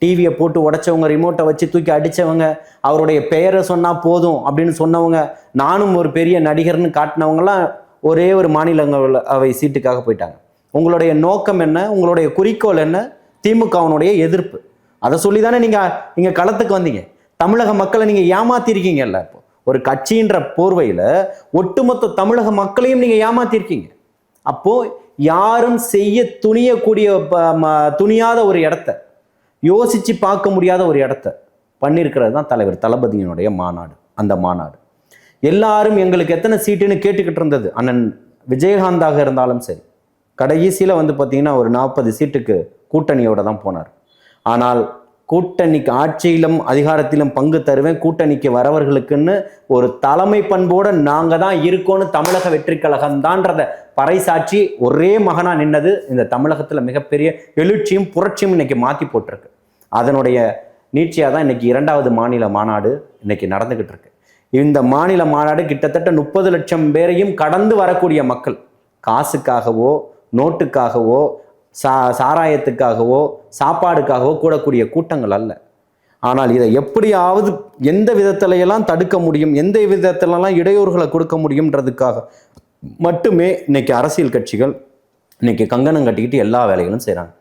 டிவியை போட்டு உடைச்சவங்க, ரிமோட்டை வச்சு தூக்கி அடித்தவங்க, அவருடைய பெயரை சொன்னால் போதும் அப்படின்னு சொன்னவங்க, நானும் ஒரு பெரிய நடிகர்னு காட்டினவங்கலாம் ஒரே ஒரு மாநிலங்கள் அவை சீட்டுக்காக போயிட்டாங்க. உங்களுடைய நோக்கம் என்ன? உங்களுடைய குறிக்கோள் என்ன? திமுகவினுடைய எதிர்ப்பு. அதை சொல்லி தானே நீங்கள் களத்துக்கு வந்தீங்க. தமிழக மக்களை நீங்கள் ஏமாத்திருக்கீங்கல்ல. இப்போ ஒரு கட்சின்ற போர்வையில் ஒட்டுமொத்த தமிழக மக்களையும் நீங்கள் ஏமாத்திருக்கீங்க. அப்போ யாரும் செய்ய துணியாத ஒரு இடத்த, யோசிச்சு பார்க்க முடியாத ஒரு இடத்த பண்ணியிருக்கிறது தான் தலைவர் தளபதியினுடைய மாநாடு. அந்த மாநாடு எல்லாரும் எங்களுக்கு எத்தனை சீட்டுன்னு கேட்டுக்கிட்டு இருந்தது. அண்ணன் விஜயகாந்தாக இருந்தாலும் சரி, கடைசியில் பார்த்தீங்கன்னா ஒரு 40 சீட்டுக்கு கூட்டணியோட தான் போனார். ஆனால் கூட்டணிக்கு ஆட்சியிலும் அதிகாரத்திலும் பங்கு தருவேன், கூட்டணிக்கு வரவர்களுக்குன்னு ஒரு தலைமை பண்போடு நாங்கள் தான் இருக்கோன்னு தமிழக வெற்றி கழகம் தான்றதை பறைசாட்சி ஒரே மகனாக நின்னது இந்த தமிழகத்தில் மிகப்பெரிய எழுச்சியும் புரட்சியும் இன்னைக்கு மாற்றி போட்டிருக்கு. அதனுடைய நீட்சியாக தான் இன்னைக்கு 2வது மாநில மாநாடு இன்னைக்கு நடந்துகிட்டு இருக்கு. இந்த மாநில மாநாடு கிட்டத்தட்ட 30 லட்சம் பேரையும் கடந்து வரக்கூடிய மக்கள். காசுக்காகவோ நோட்டுக்காகவோ சாராயத்துக்காகவோ சாப்பாடுக்காகவோ கூடக்கூடிய கூட்டங்கள் அல்ல. ஆனால் இதை எப்படியாவது எந்த விதத்திலையெல்லாம் தடுக்க முடியும், எந்த விதத்திலெல்லாம் இடையூறுகளை கொடுக்க முடியும்ன்றதுக்காக மட்டுமே இன்னைக்கு அரசியல் கட்சிகள் இன்னைக்கு கங்கணம் கட்டிக்கிட்டு எல்லா வேலைகளும் செய்கிறாங்க.